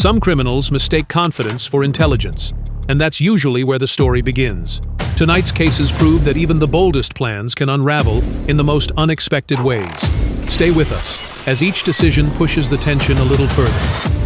Some criminals mistake confidence for intelligence, and that's usually where the story begins. Tonight's cases prove that even the boldest plans can unravel in the most unexpected ways. Stay with us, as each decision pushes the tension a little further.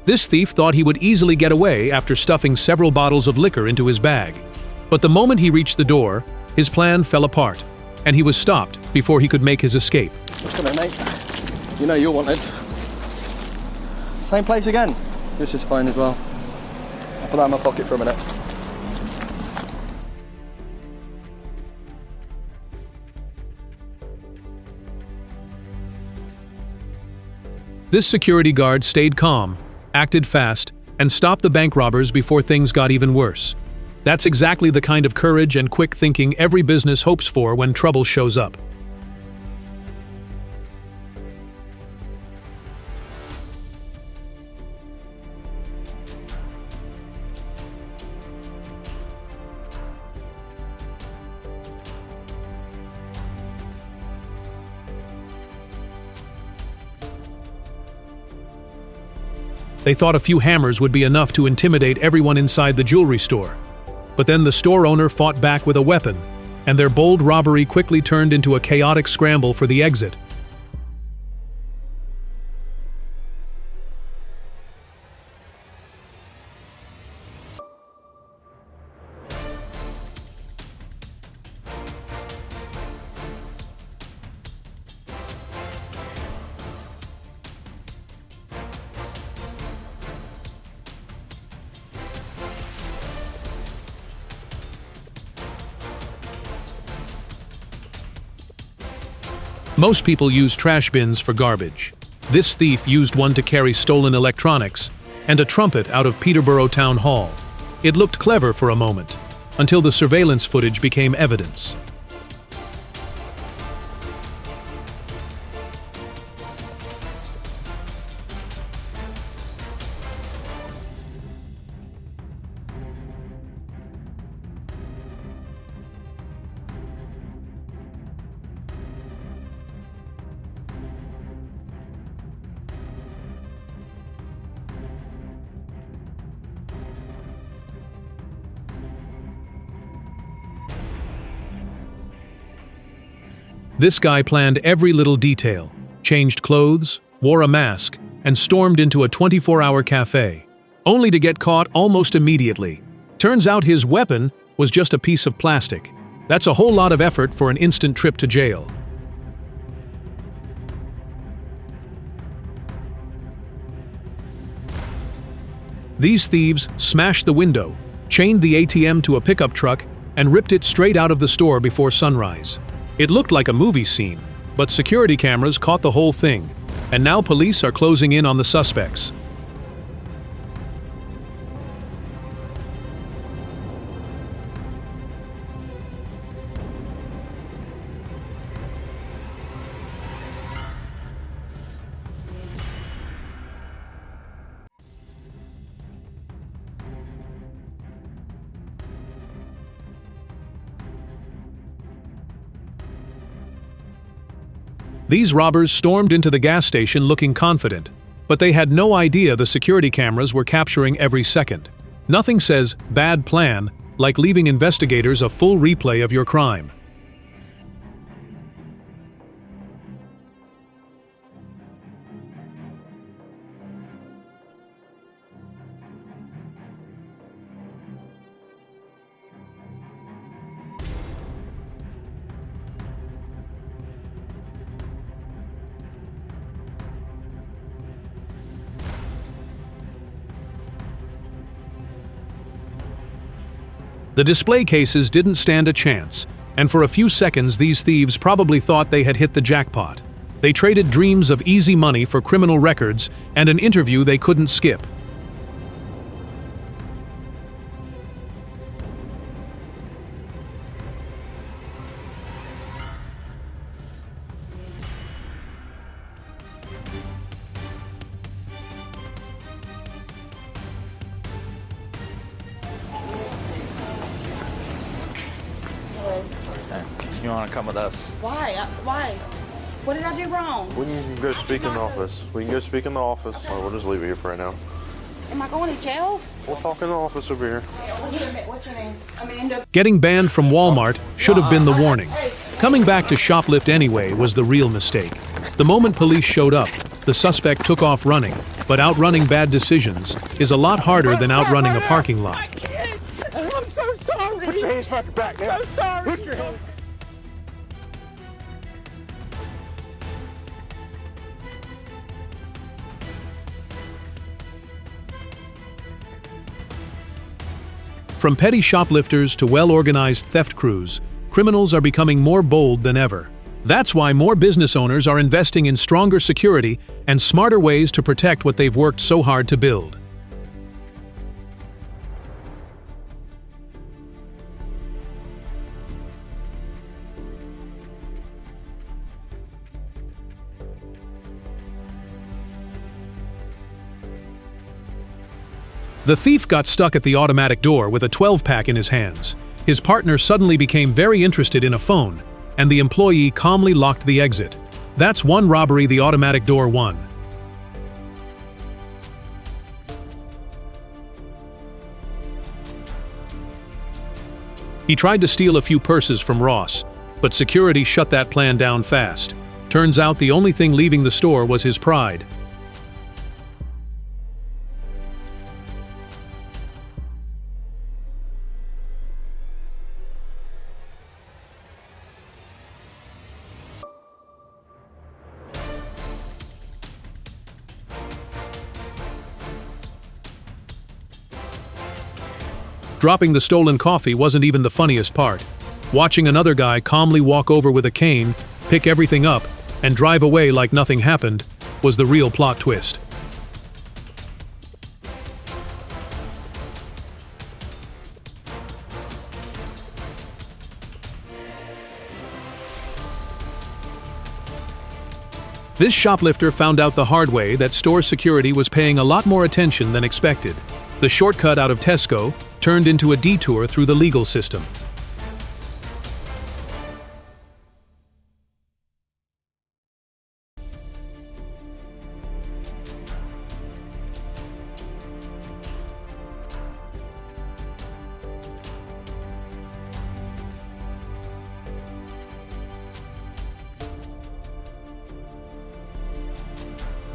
This thief thought he would easily get away after stuffing several bottles of liquor into his bag. But the moment he reached the door, his plan fell apart, and he was stopped before he could make his escape. Come on, mate. You know you're wanted. Same place again. This is fine as well. I'll put that in my pocket for a minute. This security guard stayed calm, acted fast, and stopped the bank robbers before things got even worse. That's exactly the kind of courage and quick thinking every business hopes for when trouble shows up. They thought a few hammers would be enough to intimidate everyone inside the jewelry store. But then the store owner fought back with a weapon, and their bold robbery quickly turned into a chaotic scramble for the exit. Most people use trash bins for garbage. This thief used one to carry stolen electronics and a trumpet out of Peterborough Town Hall. It looked clever for a moment, until the surveillance footage became evidence. This guy planned every little detail, changed clothes, wore a mask, and stormed into a 24-hour cafe, only to get caught almost immediately. Turns out his weapon was just a piece of plastic. That's a whole lot of effort for an instant trip to jail. These thieves smashed the window, chained the ATM to a pickup truck, and ripped it straight out of the store before sunrise. It looked like a movie scene, but security cameras caught the whole thing, and now police are closing in on the suspects. These robbers stormed into the gas station looking confident, but they had no idea the security cameras were capturing every second. Nothing says bad plan like leaving investigators a full replay of your crime. The display cases didn't stand a chance, and for a few seconds these thieves probably thought they had hit the jackpot. They traded dreams of easy money for criminal records and an interview they couldn't skip. You want to come with us? Why? Why? What did I do wrong? We can go speak in the office. We can go speak in the office. Or we'll just leave it here for right now. Am I going to jail? We'll talk in the office over here. What's your name? Amanda. Getting banned from Walmart should have been the warning. Coming back to shoplift anyway was the real mistake. The moment police showed up, the suspect took off running, but outrunning bad decisions is a lot harder than outrunning a parking lot. I'm so sorry. Put your hands back your back now. I'm so sorry. Put your hands. From petty shoplifters to well-organized theft crews, criminals are becoming more bold than ever. That's why more business owners are investing in stronger security and smarter ways to protect what they've worked so hard to build. The thief got stuck at the automatic door with a 12-pack in his hands. His partner suddenly became very interested in a phone, and the employee calmly locked the exit. That's one robbery the automatic door won. He tried to steal a few purses from Ross, but security shut that plan down fast. Turns out the only thing leaving the store was his pride. Dropping the stolen coffee wasn't even the funniest part. Watching another guy calmly walk over with a cane, pick everything up, and drive away like nothing happened was the real plot twist. This shoplifter found out the hard way that store security was paying a lot more attention than expected. The shortcut out of Tesco turned into a detour through the legal system.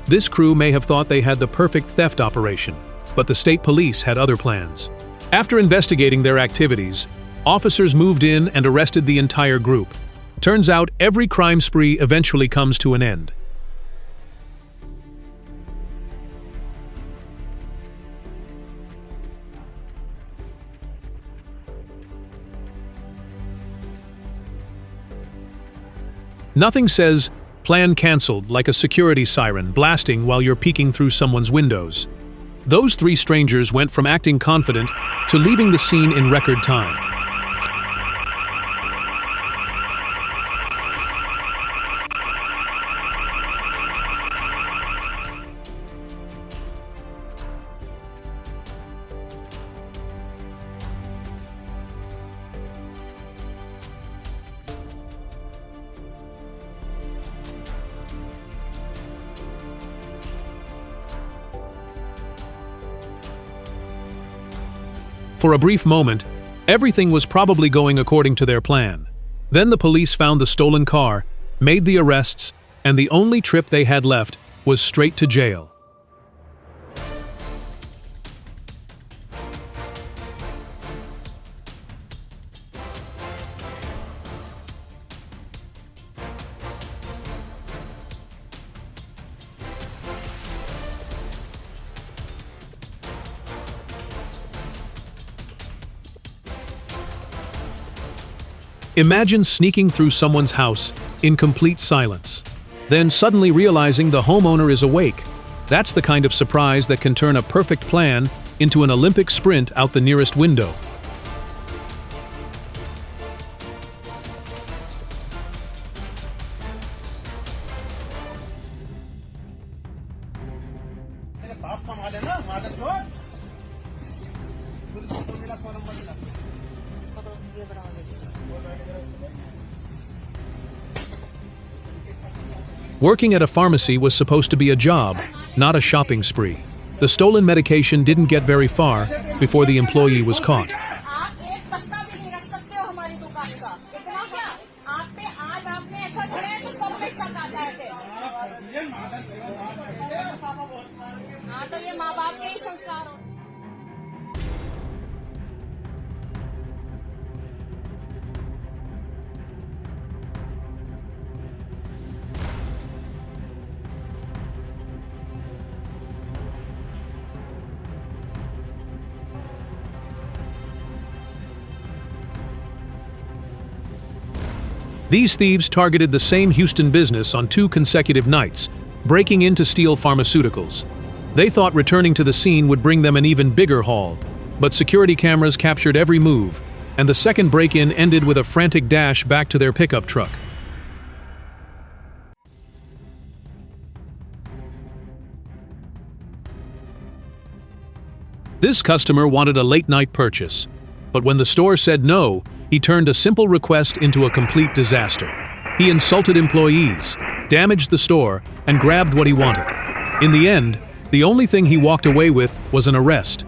This crew may have thought they had the perfect theft operation, but the state police had other plans. After investigating their activities, officers moved in and arrested the entire group. Turns out every crime spree eventually comes to an end. Nothing says, "Plan cancelled," like a security siren blasting while you're peeking through someone's windows. Those three strangers went from acting confident to leaving the scene in record time. For a brief moment, everything was probably going according to their plan. Then the police found the stolen car, made the arrests, and the only trip they had left was straight to jail. Imagine sneaking through someone's house in complete silence, then suddenly realizing the homeowner is awake. That's the kind of surprise that can turn a perfect plan into an Olympic sprint out the nearest window. Working at a pharmacy was supposed to be a job, not a shopping spree. The stolen medication didn't get very far before the employee was caught. आप एक पत्ता भी नहीं रख सकते हो हमारी दुकान का। इतना क्या? आप पे आज आपने ऐसा किया है तो सब पे शक आता है फिर। हाँ तो ये माँ बाप के ही संस्कार हो। These thieves targeted the same Houston business on 2 consecutive nights, breaking in to steal pharmaceuticals. They thought returning to the scene would bring them an even bigger haul, but security cameras captured every move, and the second break-in ended with a frantic dash back to their pickup truck. This customer wanted a late-night purchase, but when the store said no, he turned a simple request into a complete disaster. He insulted employees, damaged the store, and grabbed what he wanted. In the end, the only thing he walked away with was an arrest.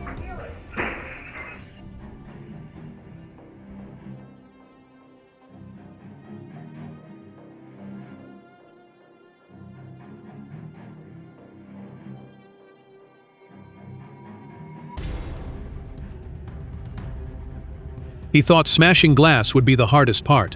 He thought smashing glass would be the hardest part.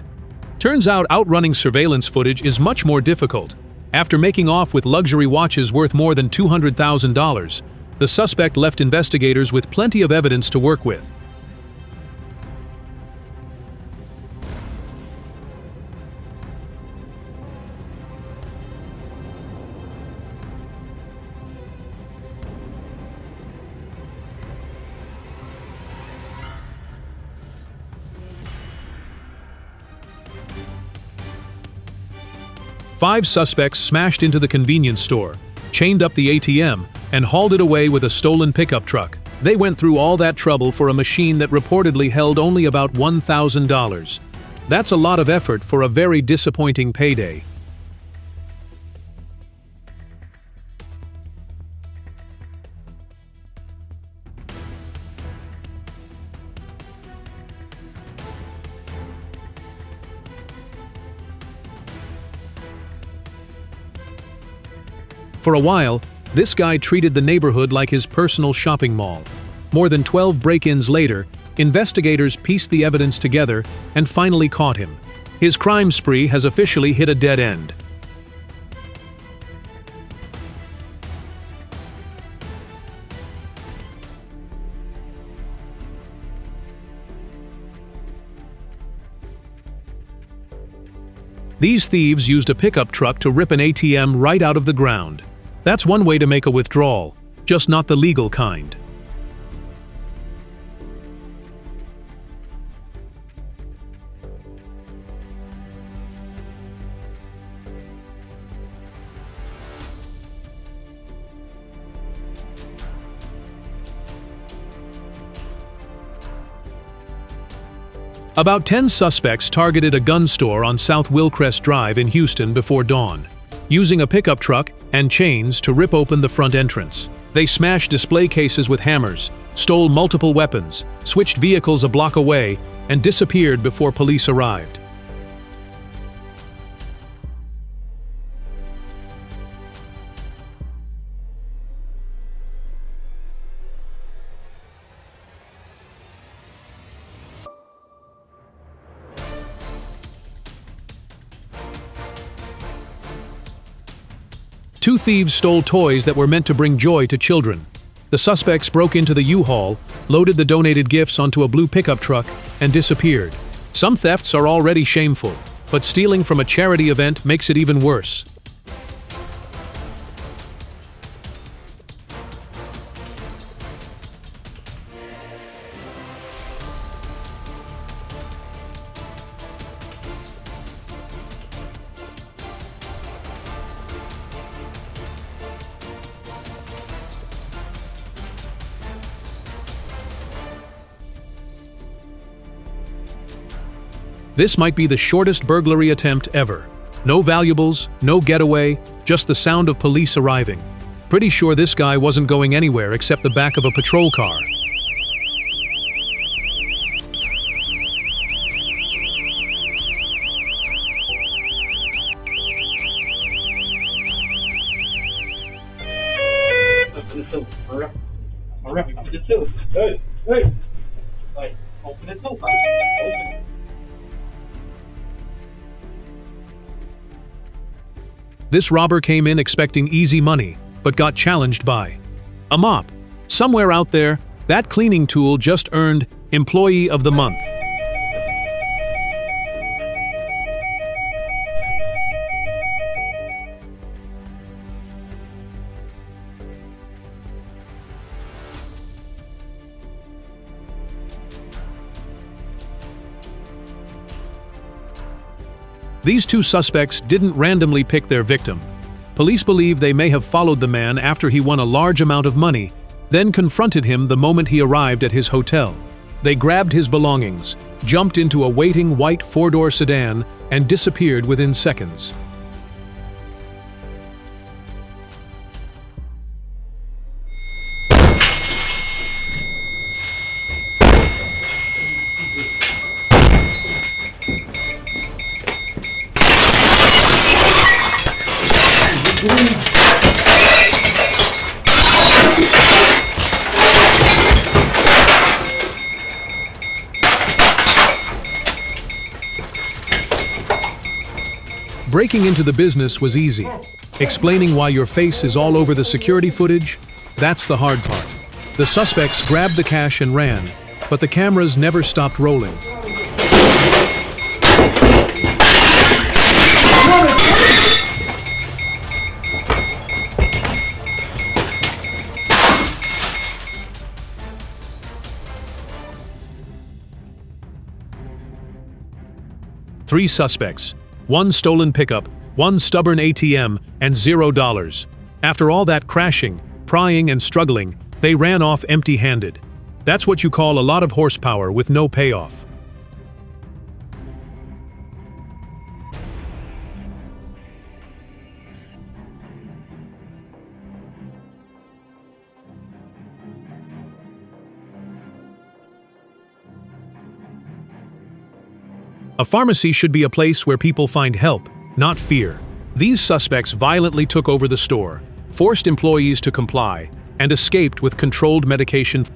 Turns out outrunning surveillance footage is much more difficult. After making off with luxury watches worth more than $200,000, the suspect left investigators with plenty of evidence to work with. Five suspects smashed into the convenience store, chained up the ATM, and hauled it away with a stolen pickup truck. They went through all that trouble for a machine that reportedly held only about $1,000. That's a lot of effort for a very disappointing payday. For a while, this guy treated the neighborhood like his personal shopping mall. More than 12 break-ins later, investigators pieced the evidence together and finally caught him. His crime spree has officially hit a dead end. These thieves used a pickup truck to rip an ATM right out of the ground. That's one way to make a withdrawal, just not the legal kind. About 10 suspects targeted a gun store on South Wilcrest Drive in Houston before dawn, using a pickup truck and chains to rip open the front entrance. They smashed display cases with hammers, stole multiple weapons, switched vehicles a block away, and disappeared before police arrived. Two thieves stole toys that were meant to bring joy to children. The suspects broke into the U-Haul, loaded the donated gifts onto a blue pickup truck, and disappeared. Some thefts are already shameful, but stealing from a charity event makes it even worse. This might be the shortest burglary attempt ever. No valuables, no getaway, just the sound of police arriving. Pretty sure this guy wasn't going anywhere except the back of a patrol car. This robber came in expecting easy money, but got challenged by a mop. Somewhere out there, that cleaning tool just earned Employee of the Month. These two suspects didn't randomly pick their victim. Police believe they may have followed the man after he won a large amount of money, then confronted him the moment he arrived at his hotel. They grabbed his belongings, jumped into a waiting white four-door sedan, and disappeared within seconds. Breaking into the business was easy. Explaining why your face is all over the security footage, that's the hard part. The suspects grabbed the cash and ran, but the cameras never stopped rolling. Three suspects. One stolen pickup, one stubborn ATM, and $0. After all that crashing, prying, and struggling, they ran off empty-handed. That's what you call a lot of horsepower with no payoff. A pharmacy should be a place where people find help, not fear. These suspects violently took over the store, forced employees to comply, and escaped with controlled medication.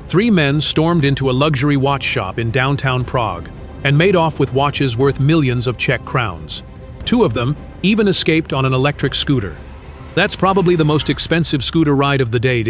Three men stormed into a luxury watch shop in downtown Prague and made off with watches worth millions of Czech crowns. Two of them even escaped on an electric scooter. That's probably the most expensive scooter ride of the day.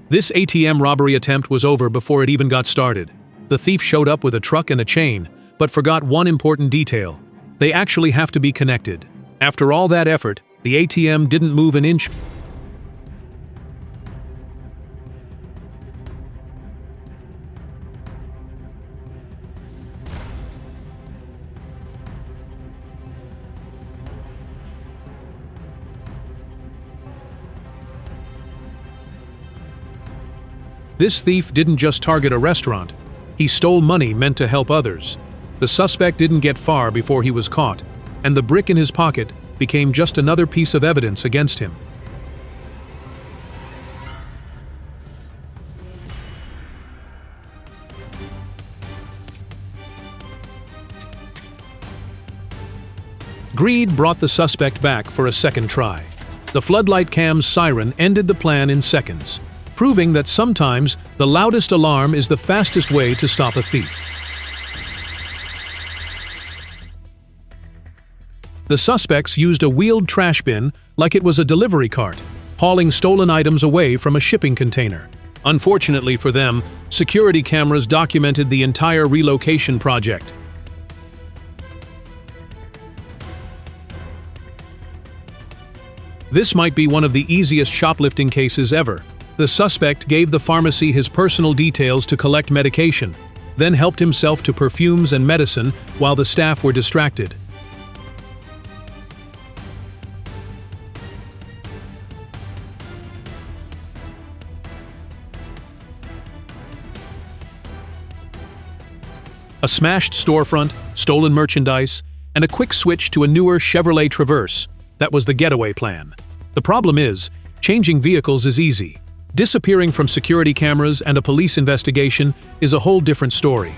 This ATM robbery attempt was over before it even got started. The thief showed up with a truck and a chain, but forgot one important detail. They actually have to be connected. After all that effort, the ATM didn't move an inch. This thief didn't just target a restaurant, he stole money meant to help others. The suspect didn't get far before he was caught, and the brick in his pocket became just another piece of evidence against him. Greed brought the suspect back for a second try. The floodlight cam's siren ended the plan in seconds, proving that sometimes the loudest alarm is the fastest way to stop a thief. The suspects used a wheeled trash bin like it was a delivery cart. hauling stolen items away from a shipping container. Unfortunately for them, security cameras documented the entire relocation project. This might be one of the easiest shoplifting cases ever. The suspect gave the pharmacy his personal details to collect medication, then helped himself to perfumes and medicine while the staff were distracted. A smashed storefront, stolen merchandise, and a quick switch to a newer Chevrolet Traverse. That was the getaway plan. The problem is, changing vehicles is easy. Disappearing from security cameras and a police investigation is a whole different story.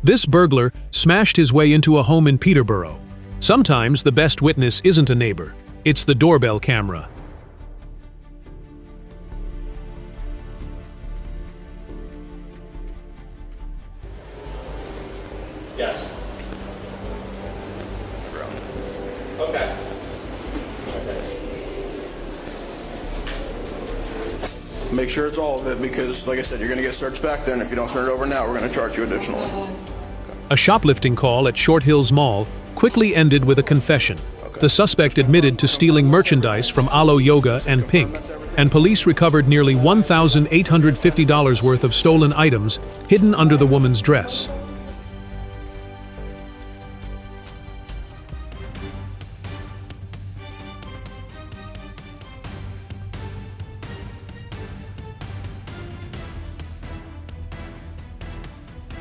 This burglar smashed his way into a home in Peterborough. Sometimes the best witness isn't a neighbor, it's the doorbell camera. Yes. Okay. Make sure it's all of it because, like I said, you're going to get searched back then. If you don't turn it over now, we're going to charge you additionally. A shoplifting call at Short Hills Mall quickly ended with a confession. The suspect admitted to stealing merchandise from Alo Yoga and Pink, and police recovered nearly $1,850 worth of stolen items hidden under the woman's dress.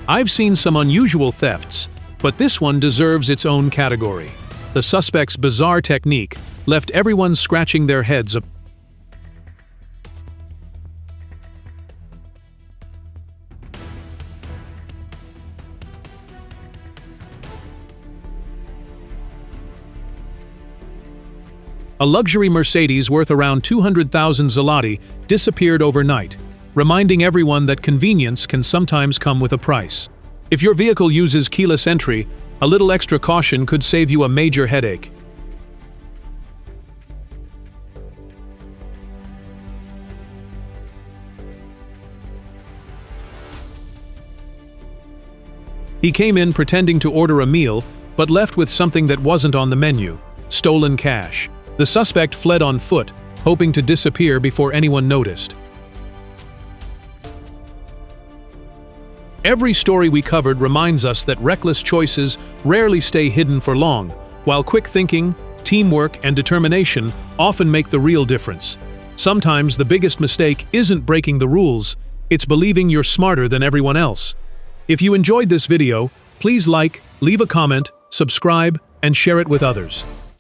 I've seen some unusual thefts, but this one deserves its own category. The suspect's bizarre technique left everyone scratching their heads. A luxury Mercedes worth around 200,000 zloty disappeared overnight, reminding everyone that convenience can sometimes come with a price. If your vehicle uses keyless entry, a little extra caution could save you a major headache. He came in pretending to order a meal, but left with something that wasn't on the menu: stolen cash. The suspect fled on foot, hoping to disappear before anyone noticed. Every story we covered reminds us that reckless choices rarely stay hidden for long, while quick thinking, teamwork, and determination often make the real difference. Sometimes the biggest mistake isn't breaking the rules, it's believing you're smarter than everyone else. If you enjoyed this video, please like, leave a comment, subscribe, and share it with others.